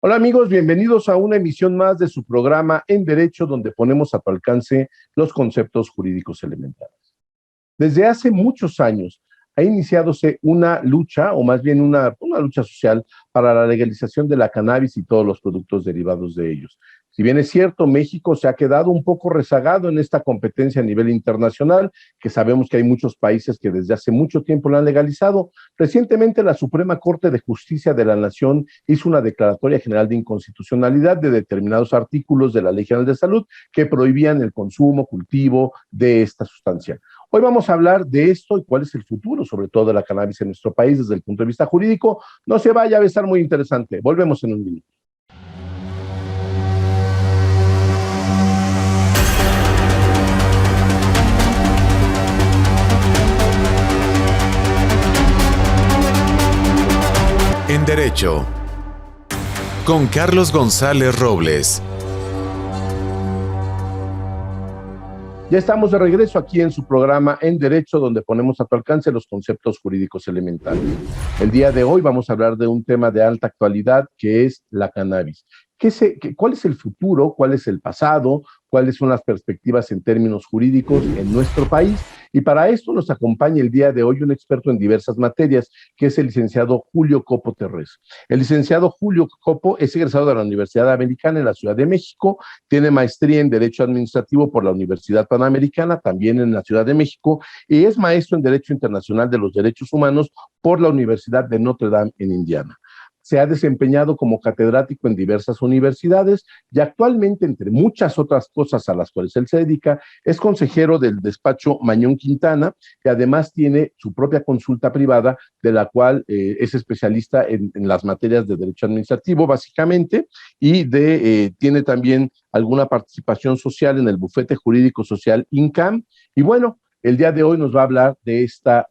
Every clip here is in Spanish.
Hola amigos, bienvenidos a una emisión más de su programa En Derecho, donde ponemos a tu alcance los conceptos jurídicos elementales. Desde hace muchos años ha iniciadose una lucha, o más bien una lucha social para la legalización de la cannabis y todos los productos derivados de ellos. Si bien es cierto, México se ha quedado un poco rezagado en esta competencia a nivel internacional, que sabemos que hay muchos países que desde hace mucho tiempo la han legalizado. Recientemente la Suprema Corte de Justicia de la Nación hizo una declaratoria general de inconstitucionalidad de determinados artículos de la Ley General de Salud que prohibían el consumo, cultivo de esta sustancia. Hoy vamos a hablar de esto y cuál es el futuro, sobre todo de la cannabis en nuestro país desde el punto de vista jurídico. No se vaya, va a estar muy interesante. Volvemos en un minuto. En Derecho, con Carlos González Robles. Ya estamos de regreso aquí en su programa En Derecho, donde ponemos a tu alcance los conceptos jurídicos elementales. El día de hoy vamos a hablar de un tema de alta actualidad que es la cannabis. ¿Cuál es el futuro? ¿Cuál es el pasado? ¿Cuáles son las perspectivas en términos jurídicos en nuestro país? Y para esto nos acompaña el día de hoy un experto en diversas materias, que es el licenciado Julio Copo Terrés. El licenciado Julio Copo es egresado de la Universidad Americana en la Ciudad de México, tiene maestría en Derecho Administrativo por la Universidad Panamericana, también en la Ciudad de México, y es maestro en Derecho Internacional de los Derechos Humanos por la Universidad de Notre Dame en Indiana. Se ha desempeñado como catedrático en diversas universidades y actualmente, entre muchas otras cosas a las cuales él se dedica, es consejero del despacho Mañón Quintana, que además tiene su propia consulta privada, de la cual es especialista en las materias de derecho administrativo, básicamente, y tiene también alguna participación social en el bufete jurídico social INCAM. Y bueno, el día de hoy nos va a hablar de esta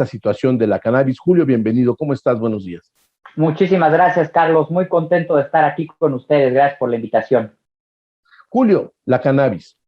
situación de la cannabis. Julio, bienvenido. ¿Cómo estás? Buenos días. Muchísimas gracias, Carlos. Muy contento de estar aquí con ustedes. Gracias por la invitación. Julio, la cannabis.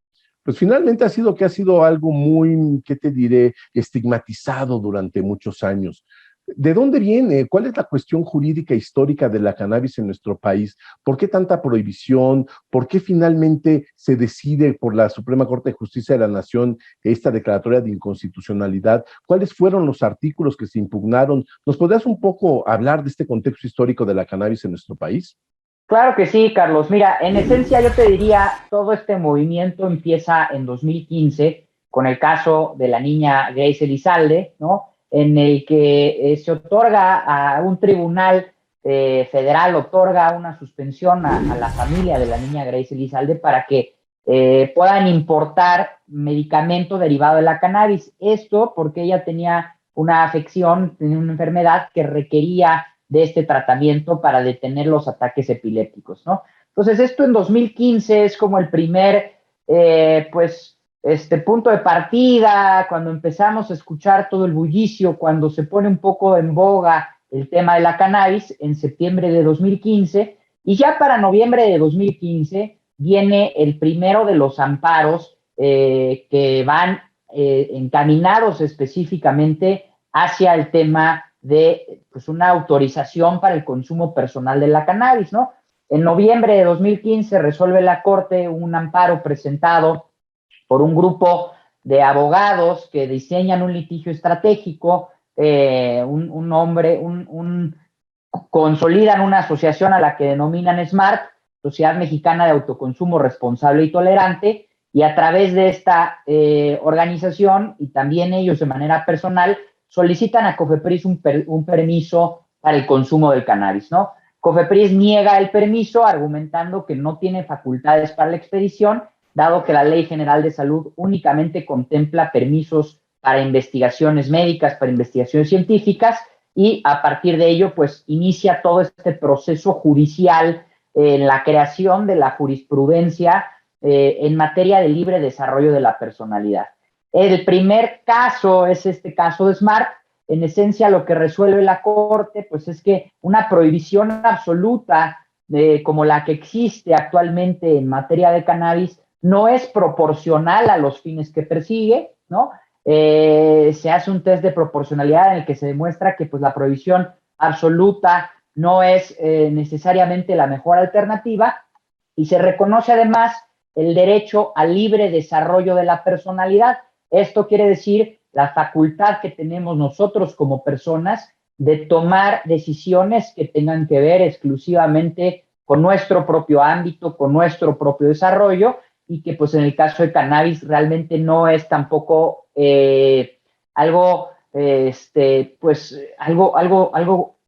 Pues finalmente ha sido algo muy, ¿qué te diré?, estigmatizado durante muchos años. ¿De dónde viene? ¿Cuál es la cuestión jurídica histórica de la cannabis en nuestro país? ¿Por qué tanta prohibición? ¿Por qué finalmente se decide por la Suprema Corte de Justicia de la Nación esta declaratoria de inconstitucionalidad? ¿Cuáles fueron los artículos que se impugnaron? ¿Nos podrías un poco hablar de este contexto histórico de la cannabis en nuestro país? Claro que sí, Carlos. Mira, en esencia yo te diría, todo este movimiento empieza en 2015 con el caso de la niña Grace Elizalde, ¿no? En el que se otorga a un tribunal federal, otorga una suspensión a la familia de la niña Grace Elizalde para que puedan importar medicamento derivado de la cannabis. Esto porque ella tenía una afección, tenía una enfermedad que requería de este tratamiento para detener los ataques epilépticos, ¿no? Entonces, esto en 2015 es como el primer, punto de partida, cuando empezamos a escuchar todo el bullicio, cuando se pone un poco en boga el tema de la cannabis en septiembre de 2015, y ya para noviembre de 2015 viene el primero de los amparos que van encaminados específicamente hacia el tema de pues, una autorización para el consumo personal de la cannabis, ¿no? En noviembre de 2015 resuelve la Corte un amparo presentado por un grupo de abogados que diseñan un litigio estratégico, consolidan una asociación a la que denominan SMART, Sociedad Mexicana de Autoconsumo Responsable y Tolerante, y a través de esta organización, y también ellos de manera personal, solicitan a COFEPRIS un permiso para el consumo del cannabis, ¿no? COFEPRIS niega el permiso argumentando que no tiene facultades para la expedición, dado que la Ley General de Salud únicamente contempla permisos para investigaciones médicas, para investigaciones científicas, y a partir de ello, pues, inicia todo este proceso judicial en la creación de la jurisprudencia en materia de libre desarrollo de la personalidad. El primer caso es este caso de SMART. En esencia, lo que resuelve la Corte, pues, es que una prohibición absoluta como la que existe actualmente en materia de cannabis no es proporcional a los fines que persigue, ¿no? Se hace un test de proporcionalidad en el que se demuestra que pues, la prohibición absoluta no es necesariamente la mejor alternativa, y se reconoce además el derecho al libre desarrollo de la personalidad. Esto quiere decir la facultad que tenemos nosotros como personas de tomar decisiones que tengan que ver exclusivamente con nuestro propio ámbito, con nuestro propio desarrollo, y que pues en el caso de cannabis realmente no es tampoco algo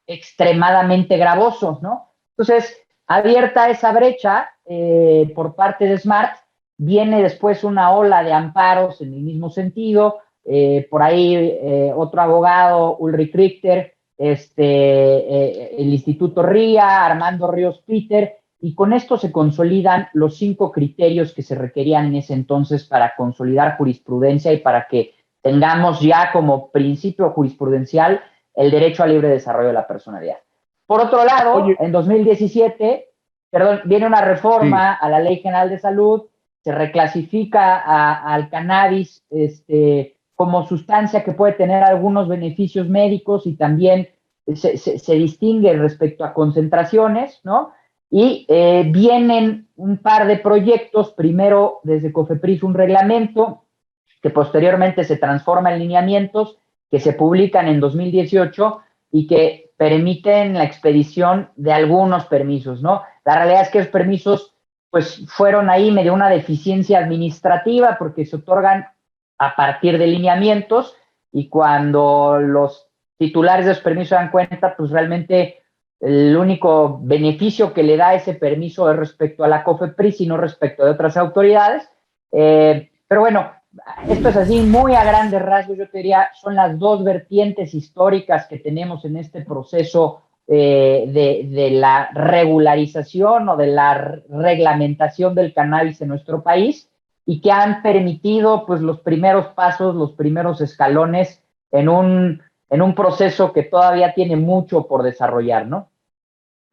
extremadamente gravoso, ¿no? Entonces, abierta esa brecha por parte de SMART, viene después una ola de amparos en el mismo sentido. Por ahí otro abogado, Ulrich Richter, el Instituto RIA, Armando Ríos Peter, y con esto se consolidan los 5 criterios que se requerían en ese entonces para consolidar jurisprudencia y para que tengamos ya como principio jurisprudencial el derecho al libre desarrollo de la personalidad. Por otro lado, en 2017, viene una reforma a la Ley General de Salud, se reclasifica al cannabis como sustancia que puede tener algunos beneficios médicos, y también se distingue respecto a concentraciones, ¿no? Y vienen un par de proyectos, primero desde COFEPRIS un reglamento, que posteriormente se transforma en lineamientos, que se publican en 2018 y que permiten la expedición de algunos permisos, ¿no? La realidad es que los permisos pues fueron ahí medio una deficiencia administrativa, porque se otorgan a partir de lineamientos, y cuando los titulares de los permisos se dan cuenta, pues realmente el único beneficio que le da ese permiso es respecto a la COFEPRIS y no respecto de otras autoridades. Pero bueno, esto es así muy a grandes rasgos. Yo te diría, son las 2 vertientes históricas que tenemos en este proceso de la regularización o de la reglamentación del cannabis en nuestro país, y que han permitido pues los primeros pasos, los primeros escalones en un proceso que todavía tiene mucho por desarrollar, ¿no?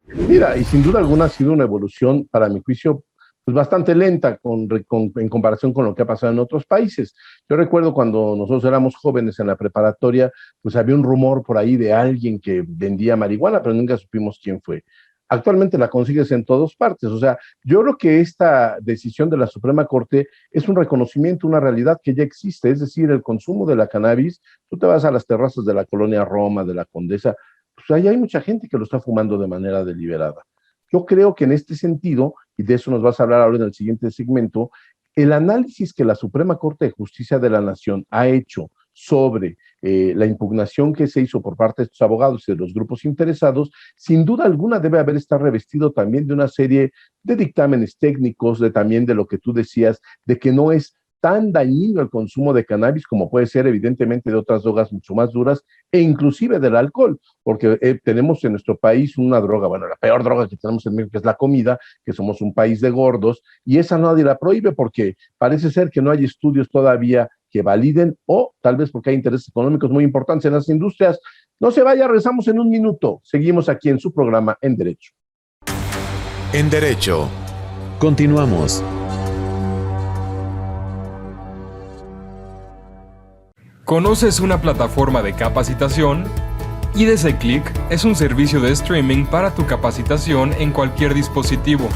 Mira, y sin duda alguna ha sido una evolución, para mi juicio, pues bastante lenta en comparación con lo que ha pasado en otros países. Yo recuerdo cuando nosotros éramos jóvenes en la preparatoria, pues había un rumor por ahí de alguien que vendía marihuana, pero nunca supimos quién fue. Actualmente la consigues en todas partes. O sea, yo creo que esta decisión de la Suprema Corte es un reconocimiento, una realidad que ya existe. Es decir, el consumo de la cannabis, tú te vas a las terrazas de la colonia Roma, de la Condesa, pues ahí hay mucha gente que lo está fumando de manera deliberada. Yo creo que en este sentido, y de eso nos vas a hablar ahora en el siguiente segmento, el análisis que la Suprema Corte de Justicia de la Nación ha hecho sobre la impugnación que se hizo por parte de estos abogados y de los grupos interesados, sin duda alguna debe haber estado revestido también de una serie de dictámenes técnicos, también de lo que tú decías, de que no es tan dañino el consumo de cannabis como puede ser evidentemente de otras drogas mucho más duras, e inclusive del alcohol, porque tenemos en nuestro país una droga, bueno, la peor droga que tenemos en México, que es la comida, que somos un país de gordos, y esa nadie la prohíbe porque parece ser que no hay estudios todavía que validen, o tal vez porque hay intereses económicos muy importantes en las industrias. No se vaya, regresamos en un minuto. Seguimos aquí en su programa En Derecho. En Derecho. Continuamos. ¿Conoces una plataforma de capacitación? IDC Click es un servicio de streaming para tu capacitación en cualquier dispositivo.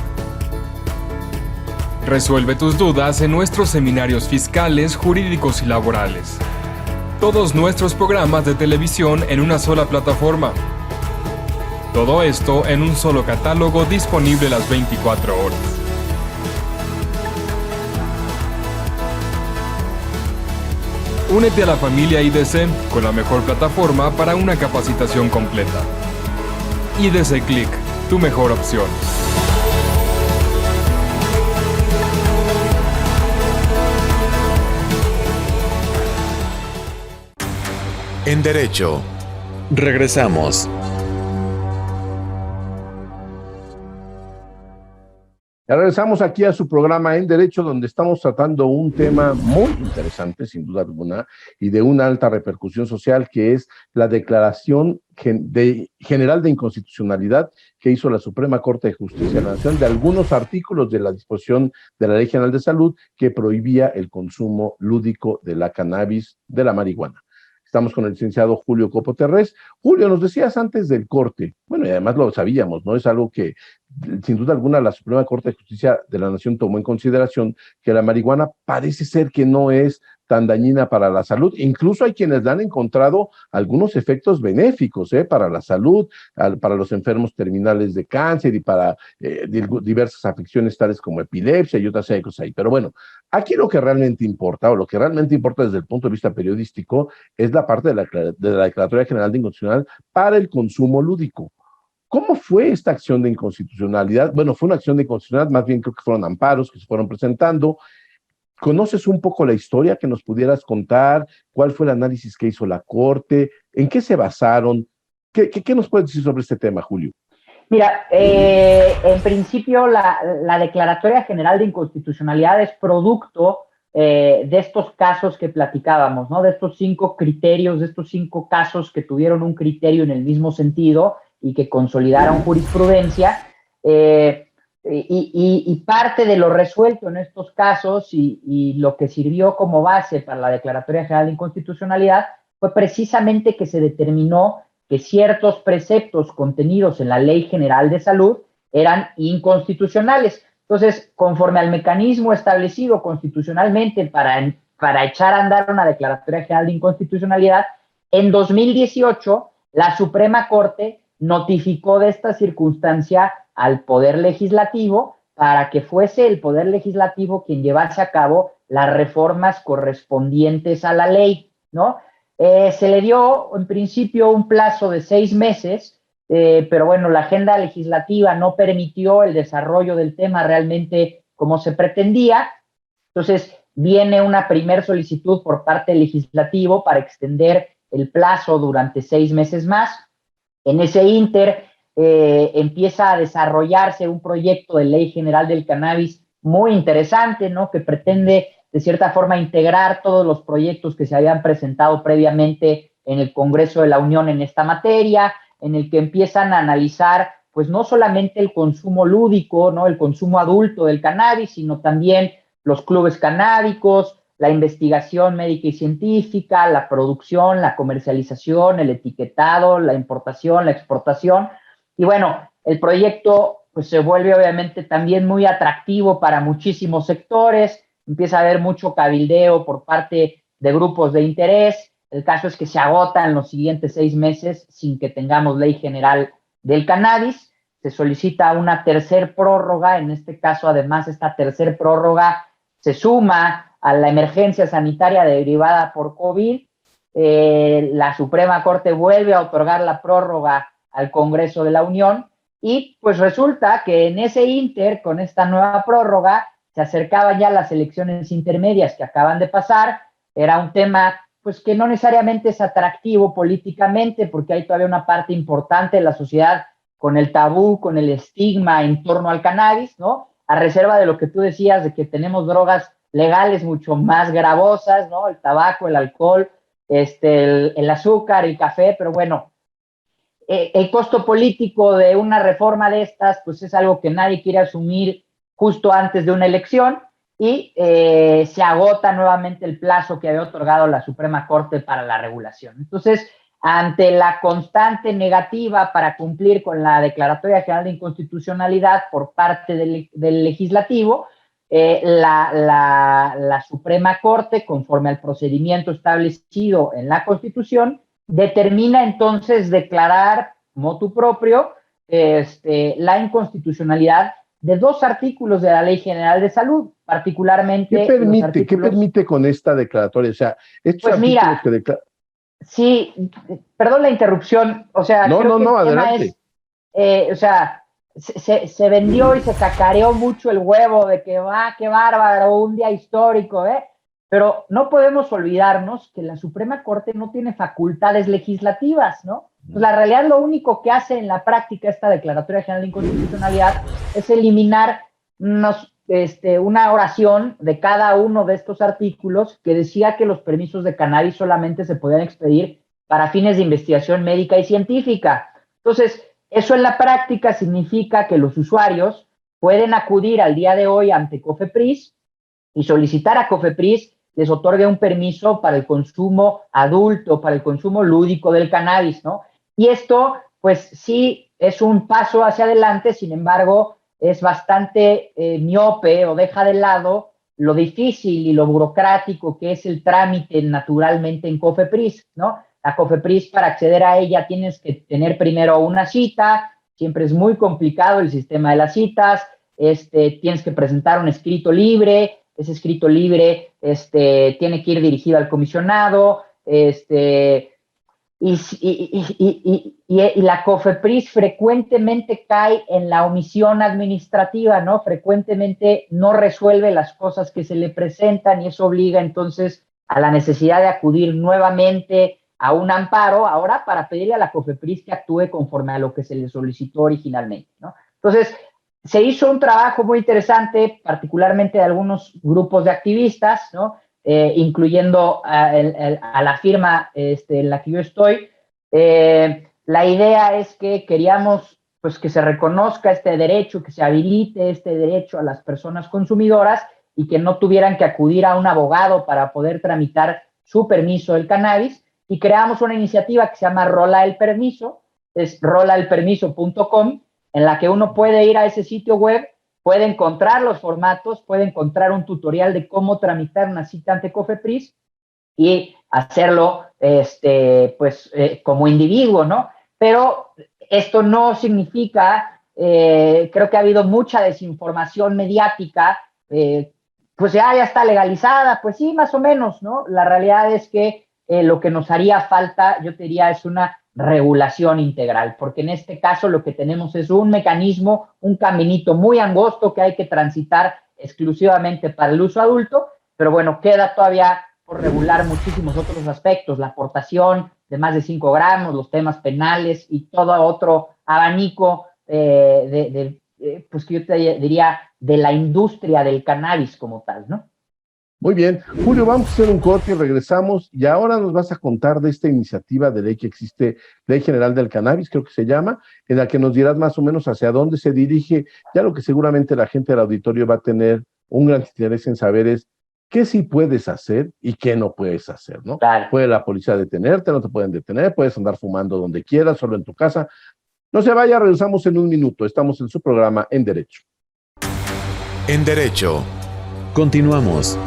Resuelve tus dudas en nuestros seminarios fiscales, jurídicos y laborales. Todos nuestros programas de televisión en una sola plataforma. Todo esto en un solo catálogo disponible las 24 horas. Únete a la familia IDC con la mejor plataforma para una capacitación completa. IDC Click, tu mejor opción. En Derecho. Regresamos. Regresamos aquí a su programa En Derecho, donde estamos tratando un tema muy interesante, sin duda alguna, y de una alta repercusión social, que es la declaración general de inconstitucionalidad que hizo la Suprema Corte de Justicia de la Nación de algunos artículos de la disposición de la Ley General de Salud que prohibía el consumo lúdico de la cannabis, de la marihuana. Estamos con el licenciado Julio Copo Terrés. Julio, nos decías antes del corte, bueno, y además lo sabíamos, ¿no? Es algo que, sin duda alguna, la Suprema Corte de Justicia de la Nación tomó en consideración, que la marihuana parece ser que no es tan dañina para la salud. Incluso hay quienes le han encontrado algunos efectos benéficos, para la salud, para los enfermos terminales de cáncer y para diversas afecciones tales como epilepsia y otras cosas ahí. Pero bueno, aquí lo que realmente importa, o lo que realmente importa desde el punto de vista periodístico, es la parte de la Declaratoria General de Inconstitucionalidad para el consumo lúdico. ¿Cómo fue esta acción de inconstitucionalidad? Bueno, fue una acción de inconstitucionalidad, más bien creo que fueron amparos que se fueron presentando. ¿Conoces un poco la historia que nos pudieras contar? ¿Cuál fue el análisis que hizo la Corte? ¿En qué se basaron? ¿Qué nos puedes decir sobre este tema, Julio? Mira, en principio la Declaratoria General de Inconstitucionalidad es producto de estos casos que platicábamos, ¿no? De estos 5 criterios, de estos 5 casos que tuvieron un criterio en el mismo sentido y que consolidaron jurisprudencia. Y parte de lo resuelto en estos casos y lo que sirvió como base para la Declaratoria General de Inconstitucionalidad fue precisamente que se determinó que ciertos preceptos contenidos en la Ley General de Salud eran inconstitucionales. Entonces, conforme al mecanismo establecido constitucionalmente para echar a andar una Declaratoria General de Inconstitucionalidad, en 2018 la Suprema Corte notificó de esta circunstancia al Poder Legislativo para que fuese el Poder Legislativo quien llevase a cabo las reformas correspondientes a la ley, ¿no? Se le dio en principio un plazo de 6 meses, pero bueno, la agenda legislativa no permitió el desarrollo del tema realmente como se pretendía. Entonces viene una primer solicitud por parte del legislativo para extender el plazo durante 6 meses más. En ese ínter empieza a desarrollarse un proyecto de ley general del cannabis muy interesante, ¿no? Que pretende de cierta forma integrar todos los proyectos que se habían presentado previamente en el Congreso de la Unión en esta materia, en el que empiezan a analizar pues no solamente el consumo lúdico, ¿no? El consumo adulto del cannabis, sino también los clubes canábicos, la investigación médica y científica, la producción, la comercialización, el etiquetado, la importación, la exportación. Y bueno, el proyecto pues se vuelve obviamente también muy atractivo para muchísimos sectores, empieza a haber mucho cabildeo por parte de grupos de interés. El caso es que se agota en los siguientes 6 meses sin que tengamos ley general del cannabis. Se solicita una tercer prórroga, en este caso además esta tercer prórroga se suma a la emergencia sanitaria derivada por COVID. La Suprema Corte vuelve a otorgar la prórroga al Congreso de la Unión y pues resulta que en ese ínter, con esta nueva prórroga, se acercaban ya las elecciones intermedias que acaban de pasar. Era un tema pues que no necesariamente es atractivo políticamente porque hay todavía una parte importante de la sociedad con el tabú, con el estigma en torno al cannabis, ¿no? A reserva de lo que tú decías de que tenemos drogas legales mucho más gravosas, ¿no? El tabaco, el alcohol, el azúcar, el café, pero bueno, el costo político de una reforma de estas, pues es algo que nadie quiere asumir justo antes de una elección y se agota nuevamente el plazo que había otorgado la Suprema Corte para la regulación. Entonces, ante la constante negativa para cumplir con la Declaratoria General de Inconstitucionalidad por parte del Legislativo, la Suprema Corte, conforme al procedimiento establecido en la Constitución, determina entonces declarar motu propio la inconstitucionalidad de 2 artículos de la Ley General de Salud, particularmente... ¿Qué permite con esta declaratoria? O sea, estos pues mira, que declaran... Sí, perdón la interrupción, o sea, creo que el adelante. Es, o sea, se vendió y se cacareó mucho el huevo de que qué bárbaro, un día histórico, pero no podemos olvidarnos que la Suprema Corte no tiene facultades legislativas, ¿no? Pues la realidad lo único que hace en la práctica esta Declaratoria General de Inconstitucionalidad es eliminar una oración de cada uno de estos artículos que decía que los permisos de cannabis solamente se podían expedir para fines de investigación médica y científica. Entonces, eso en la práctica significa que los usuarios pueden acudir al día de hoy ante COFEPRIS y solicitar a COFEPRIS les otorgue un permiso para el consumo adulto, para el consumo lúdico del cannabis, ¿no? Y esto, pues sí, es un paso hacia adelante, sin embargo, es bastante miope o deja de lado lo difícil y lo burocrático que es el trámite naturalmente en COFEPRIS, ¿no? La COFEPRIS, para acceder a ella tienes que tener primero una cita, siempre es muy complicado el sistema de las citas, tienes que presentar un escrito libre, ese escrito libre tiene que ir dirigido al comisionado, y la COFEPRIS frecuentemente cae en la omisión administrativa, ¿no? Frecuentemente no resuelve las cosas que se le presentan y eso obliga entonces a la necesidad de acudir nuevamente a un amparo ahora para pedirle a la COFEPRIS que actúe conforme a lo que se le solicitó originalmente, ¿no? Entonces, se hizo un trabajo muy interesante, particularmente de algunos grupos de activistas, ¿no? Incluyendo a la firma en la que yo estoy. La idea es que queríamos pues, que se reconozca este derecho, que se habilite este derecho a las personas consumidoras y que no tuvieran que acudir a un abogado para poder tramitar su permiso del cannabis. Y creamos una iniciativa que se llama Rola el Permiso, es rolaelpermiso.com, en la que uno puede ir a ese sitio web, puede encontrar los formatos, puede encontrar un tutorial de cómo tramitar una cita ante COFEPRIS y hacerlo como individuo, ¿no? Pero esto no significa, creo que ha habido mucha desinformación mediática, pues ya está legalizada, pues sí, más o menos, ¿no? La realidad es que lo que nos haría falta, yo te diría, es una regulación integral, porque en este caso lo que tenemos es un mecanismo, un caminito muy angosto que hay que transitar exclusivamente para el uso adulto, pero bueno, queda todavía por regular muchísimos otros aspectos, la aportación de más de 5 gramos, los temas penales y todo otro abanico pues que yo te diría de la industria del cannabis como tal, ¿no? Muy bien, Julio, vamos a hacer un corte y regresamos y ahora nos vas a contar de esta iniciativa de ley que existe, Ley General del Cannabis, creo que se llama, en la que nos dirás más o menos hacia dónde se dirige, ya lo que seguramente la gente del auditorio va a tener un gran interés en saber es qué sí puedes hacer y qué no puedes hacer, ¿no? Claro. Puede la policía detenerte, no te pueden detener, puedes andar fumando donde quieras, solo en tu casa. No se vaya, regresamos en un minuto, estamos en su programa En Derecho. En Derecho. Continuamos.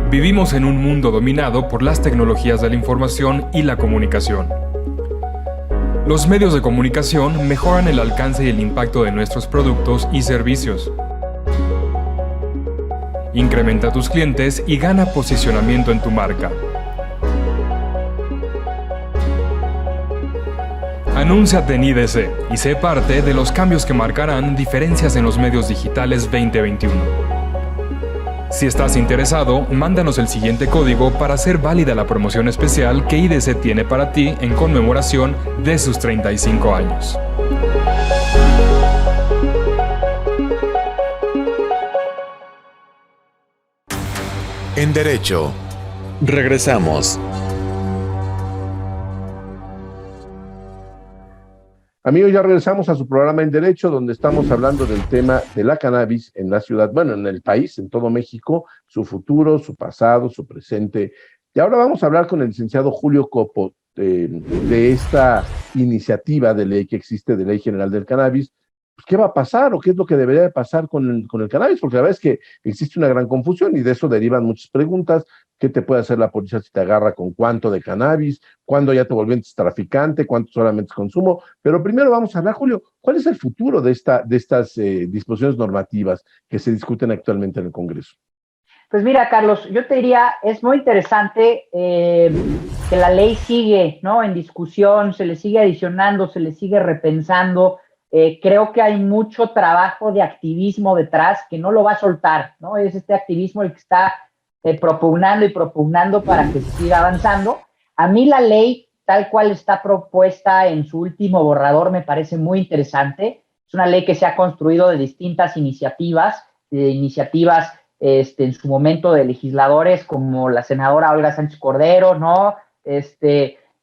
Vivimos en un mundo dominado por las tecnologías de la información y la comunicación. Los medios de comunicación mejoran el alcance y el impacto de nuestros productos y servicios. Incrementa tus clientes y gana posicionamiento en tu marca. Anúnciate en IDC y sé parte de los cambios que marcarán diferencias en los medios digitales 2021. Si estás interesado, mándanos el siguiente código para hacer válida la promoción especial que IDC tiene para ti en conmemoración de sus 35 años. En Derecho. Regresamos. Amigos, ya regresamos a su programa En Derecho, donde estamos hablando del tema de la cannabis en la ciudad, bueno, en el país, en todo México, su futuro, su pasado, su presente. Y ahora vamos a hablar con el licenciado Julio Copo de esta iniciativa de ley que existe, de Ley General del Cannabis. Pues, ¿qué va a pasar o qué es lo que debería de pasar con el cannabis? Porque la verdad es que existe una gran confusión y de eso derivan muchas preguntas. ¿Qué te puede hacer la policía si te agarra con cuánto de cannabis? ¿Cuándo ya te volviste traficante? ¿Cuánto solamente es consumo? Pero primero vamos a hablar, Julio, ¿cuál es el futuro de estas disposiciones normativas que se discuten actualmente en el Congreso? Pues mira, Carlos, yo te diría, es muy interesante que la ley sigue, ¿no?, en discusión, se le sigue adicionando, se le sigue repensando. Creo que hay mucho trabajo de activismo detrás que no lo va a soltar, ¿no? Es este activismo el que está propugnando y propugnando para que se siga avanzando. A mí la ley, tal cual está propuesta en su último borrador, me parece muy interesante. Es una ley que se ha construido de distintas iniciativas en su momento de legisladores como la senadora Olga Sánchez Cordero, ¿no?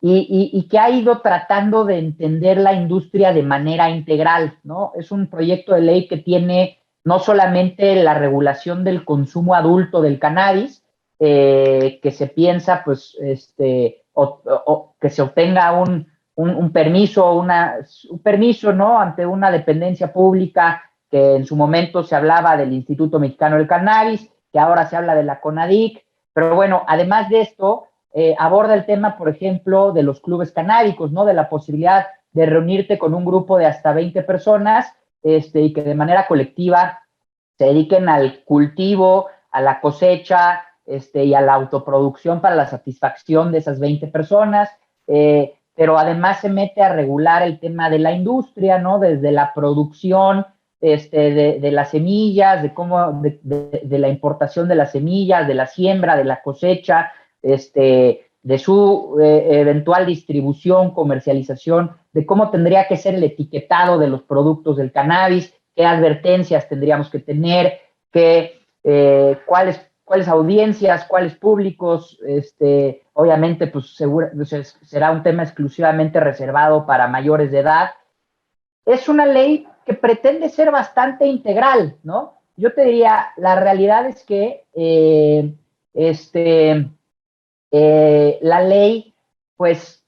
Y que ha ido tratando de entender la industria de manera integral, ¿no? Es un proyecto de ley que tiene no solamente la regulación del consumo adulto del cannabis, que se piensa, pues, o que se obtenga un permiso, un permiso, ¿no? Ante una dependencia pública, que en su momento se hablaba del Instituto Mexicano del Cannabis, que ahora se habla de la CONADIC, pero bueno, además de esto, aborda el tema, por ejemplo, de los clubes canábicos, ¿no? De la posibilidad de reunirte con un grupo de hasta 20 personas, y que de manera colectiva se dediquen al cultivo, a la cosecha, y a la autoproducción para la satisfacción de esas 20 personas, pero además se mete a regular el tema de la industria, ¿no? Desde la producción de las semillas, de la importación de las semillas, de la siembra, de la cosecha, de su eventual distribución, comercialización, de cómo tendría que ser el etiquetado de los productos del cannabis, qué advertencias tendríamos que tener, cuáles audiencias, cuáles públicos, obviamente pues será un tema exclusivamente reservado para mayores de edad. Es una ley que pretende ser bastante integral, ¿no? Yo te diría, la realidad es que la ley, pues,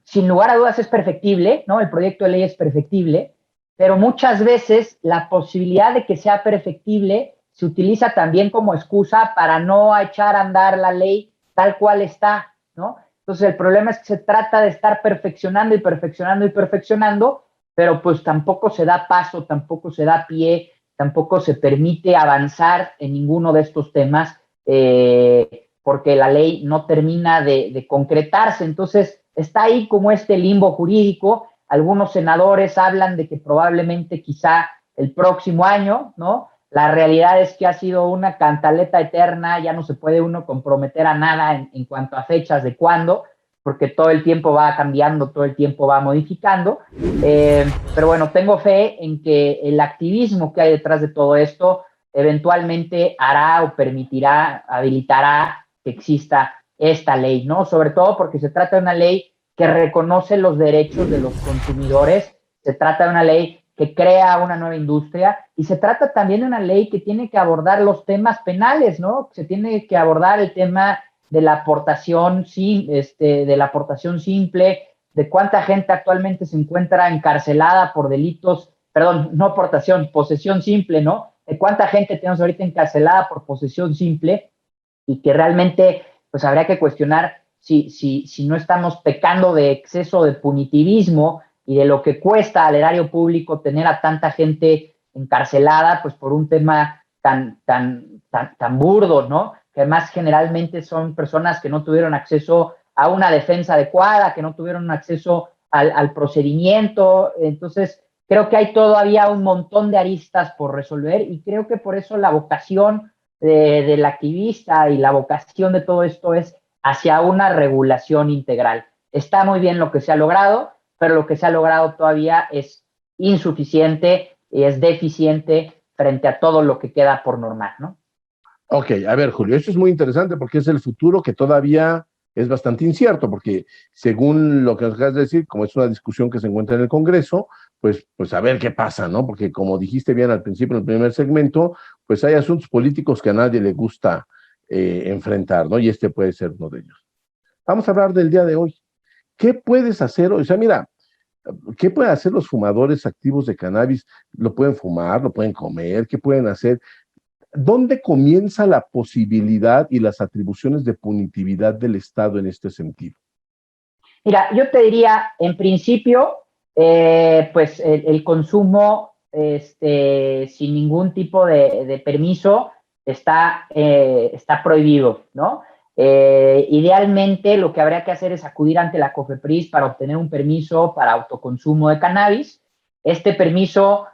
sin lugar a dudas es perfectible, ¿no? El proyecto de ley es perfectible, pero muchas veces la posibilidad de que sea perfectible se utiliza también como excusa para no echar a andar la ley tal cual está, ¿no? Entonces el problema es que se trata de estar perfeccionando y perfeccionando y perfeccionando, pero pues tampoco se da paso, tampoco se da pie, tampoco se permite avanzar en ninguno de estos temas, porque la ley no termina de concretarse. Entonces está ahí como este limbo jurídico. Algunos senadores hablan de que probablemente quizá el próximo año, ¿no? La realidad es que ha sido una cantaleta eterna, ya no se puede uno comprometer a nada en cuanto a fechas de cuándo, porque todo el tiempo va cambiando, todo el tiempo va modificando. Pero bueno, tengo fe en que el activismo que hay detrás de todo esto eventualmente hará o permitirá, habilitará que exista esta ley, ¿no? Sobre todo porque se trata de una ley que reconoce los derechos de los consumidores, se trata de una ley que crea una nueva industria y se trata también de una ley que tiene que abordar los temas penales, ¿no? Se tiene que abordar el tema de la aportación, de la aportación simple, de cuánta gente actualmente se encuentra encarcelada por delitos, perdón, no aportación, posesión simple, ¿no? De cuánta gente tenemos ahorita encarcelada por posesión simple y que realmente pues habría que cuestionar si no estamos pecando de exceso de punitivismo y de lo que cuesta al erario público tener a tanta gente encarcelada, pues por un tema tan burdo, ¿no? Que además generalmente son personas que no tuvieron acceso a una defensa adecuada, que no tuvieron acceso al procedimiento. Entonces, creo que hay todavía un montón de aristas por resolver y creo que por eso la vocación del activista y la vocación de todo esto es hacia una regulación integral. Está muy bien lo que se ha logrado, pero lo que se ha logrado todavía es insuficiente y es deficiente frente a todo lo que queda por normar, ¿no? Ok, a ver, Julio, esto es muy interesante porque es el futuro que todavía es bastante incierto, porque según lo que nos acabas de decir, como es una discusión que se encuentra en el Congreso, pues a ver qué pasa, ¿no? Porque como dijiste bien al principio, en el primer segmento, pues hay asuntos políticos que a nadie le gusta enfrentar, ¿no? Y este puede ser uno de ellos. Vamos a hablar del día de hoy. ¿Qué puedes hacer? O sea, mira, ¿qué pueden hacer los fumadores activos de cannabis? ¿Lo pueden fumar? ¿Lo pueden comer? ¿Qué pueden hacer? ¿Dónde comienza la posibilidad y las atribuciones de punitividad del Estado en este sentido? Mira, yo te diría, en principio, pues el consumo sin ningún tipo de permiso está prohibido, ¿no? Idealmente lo que habría que hacer es acudir ante la COFEPRIS para obtener un permiso para autoconsumo de cannabis. Este permiso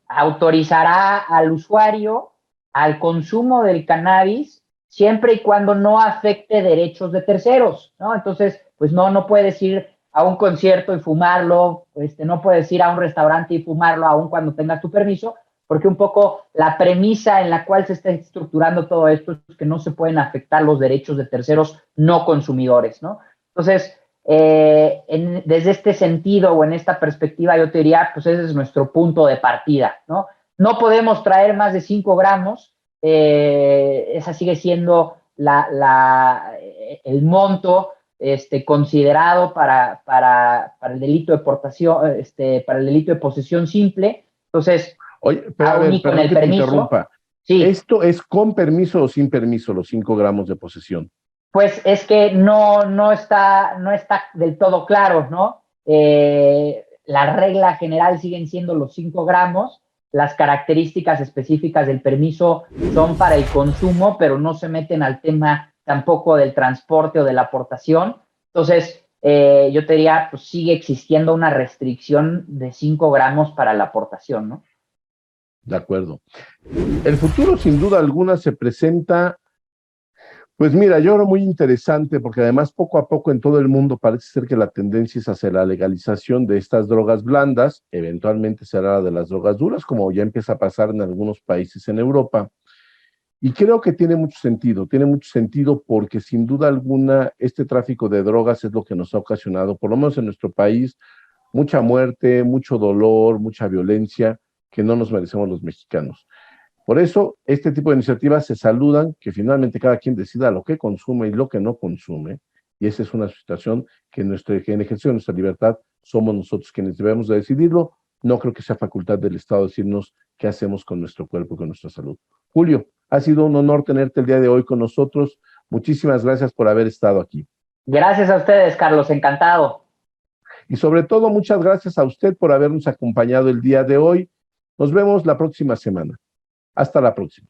autorizará al usuario al consumo del cannabis siempre y cuando no afecte derechos de terceros, ¿no? Entonces, pues no puedes ir a un concierto y fumarlo, no puedes ir a un restaurante y fumarlo aun cuando tengas tu permiso, porque un poco la premisa en la cual se está estructurando todo esto es que no se pueden afectar los derechos de terceros no consumidores, ¿no? Entonces, desde este sentido o en esta perspectiva, yo te diría, pues ese es nuestro punto de partida, ¿no? No podemos traer más de 5 gramos, esa sigue siendo el monto considerado para el delito de portación, para el delito de posesión simple. Entonces, oye, pero a ver, perdón que te interrumpa. Sí. ¿Esto es con permiso o sin permiso, los 5 gramos de posesión? Pues es que no está del todo claro, ¿no? La regla general siguen siendo los 5 gramos. Las características específicas del permiso son para el consumo, pero no se meten al tema tampoco del transporte o de la aportación. Entonces, yo te diría, pues sigue existiendo una restricción de 5 gramos para la aportación, ¿no? De acuerdo. El futuro, sin duda alguna, se presenta, pues mira, yo creo muy interesante, porque además poco a poco en todo el mundo parece ser que la tendencia es hacia la legalización de estas drogas blandas, eventualmente será la de las drogas duras, como ya empieza a pasar en algunos países en Europa. Y creo que tiene mucho sentido porque sin duda alguna este tráfico de drogas es lo que nos ha ocasionado, por lo menos en nuestro país, mucha muerte, mucho dolor, mucha violencia que no nos merecemos los mexicanos. Por eso, este tipo de iniciativas se saludan, que finalmente cada quien decida lo que consume y lo que no consume, y esa es una situación que en ejercicio de nuestra libertad somos nosotros quienes debemos de decidirlo. No creo que sea facultad del Estado decirnos qué hacemos con nuestro cuerpo y con nuestra salud. Julio, ha sido un honor tenerte el día de hoy con nosotros. Muchísimas gracias por haber estado aquí. Gracias a ustedes, Carlos, encantado. Y sobre todo, muchas gracias a usted por habernos acompañado el día de hoy. Nos vemos la próxima semana. Hasta la próxima.